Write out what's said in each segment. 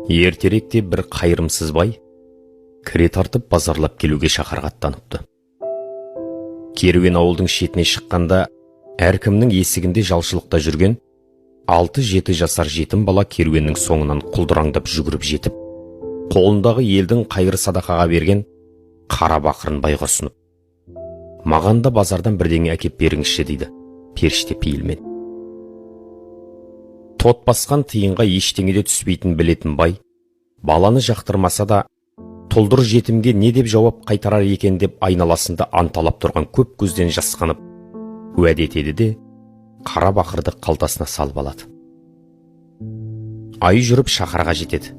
Ертеректе бір қайырымсыз бай кіре тартып базарлап келуге шаһарға аттаныпты. Керуен ауылдың шетіне шыққанда, әркімнің есігінде жалшылықта жүрген 6-7 жасар жетім бала керуеннің соңынан құлдыраңдап жүгіріп жетіп, қолындағы елдің қайыр садақаға берген қара бақырын байға ұсынып, «Маған да базардан бірдеңе әкеп беріңізші» дейді періште пейілмен. Тот басқан тиынға ештеңеде түспейтін білетін бай, баланы жақтырмаса да, тұлдыр жетімге не деп жауап қайтарар екен деп айналасында анталап тұрған көп көзден жасқанып, уәде етеді де, қара бақырды қалтасына салып алады. Ай жүріп шаһарға жетеді.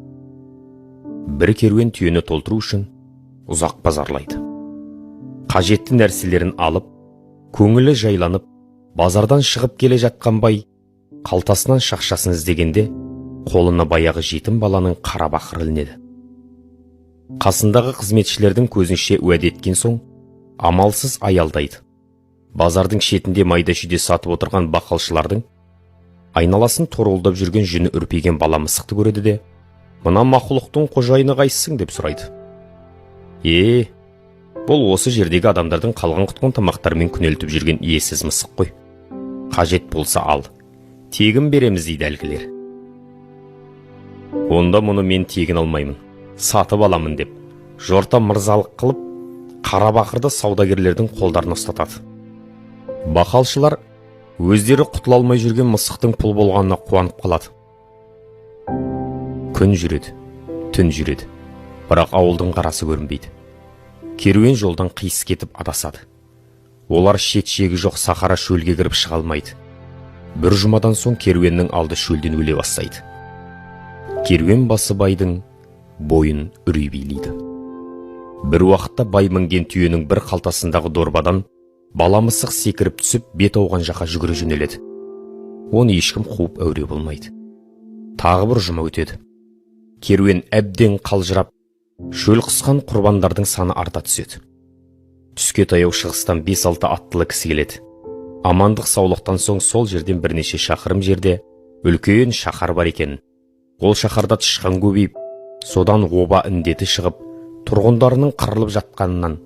Бір керуен түйені толтыру үшін ұзақ базарлайды. Қажетті нәрселерін алып, көңілі жайланып, базардан шығып келе жатқан бай, қалтасынан шақшасын іздегенде, қолына баяғы жетім баланың қара бақыры ілінеді. Қасындағы қызметшілердің көзінше уәде еткен соң, амалсыз аялдайды. Базардың шетінде майда-шүйде сатып отырған бақалшылардың айналасын торуылдап жүрген жүні үрпиген бала мысықты көреді де, «Мына мақұлықтың қожайыны қайсың?» деп сұрайды. Бұл осы жердегі адамдардың қалған құтқан тамақтармен күнелтіп жүрген иесіз мысық қой. Қажет болса ал, тегін береміз дейді әлгілер. Онда мұны мен тегін алмаймын, сатып аламын деп, жорта мырзалық қылып, қара бақырды саудагерлердің қолдарына ұстатады. Бақалшылар өздері құтыла алмай жүрген мысықтың пұл болғанына қуанып қалады. Күн жүреді, түн жүреді, бірақ ауылдың қарасы көрінбейді. Керуен жолдан қиыс кетіп адасады. Олар шет-шегі жоқ сахара шөлге кіріп шыға алмайды. Бір жұмадан соң керуеннің алды шөлден өле бастайды. Керуен басы байдың бойын үрей билейді. Бір уақытта бай мінген түйенің бір қалтасындағы дорбадан бала мысық секіріп түсіп, бет ауған жаққа жүгіре жөнеледі. Оны ешкім қуып әуре болмайды. Тағы бір жұма өтеді. Керуен әбден қалжырап, шөл қысқан құрбандардың саны арта түседі. Түске таяу шығыстан 5-6 аттылы кісі келеді. Амандық саулықтан соң сол жерден бірнеше шақырым жерде үлкен шаһар бар екен. Ол шаһарда тышқан көбейіп, содан оба індеті шығып, тұрғындарының қырылып жатқанынан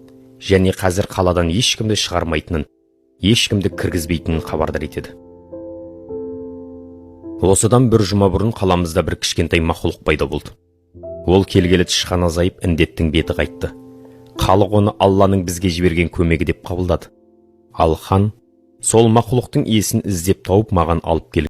және қазір қаладан ешкімді шығармайтынын, ешкімді кіргізбейтінін хабардар етеді. Осыдан бір жұма бұрын қаламызда бір кішкентай мақұлық пайда болды. Ол келгелі тышқан азайып, індеттің беті қайтты. Халық оны Алланың бізге жіберген көмегі деп қабылдады. Ал хан сол мақұлықтың иесін іздеп тауып маған алып келді.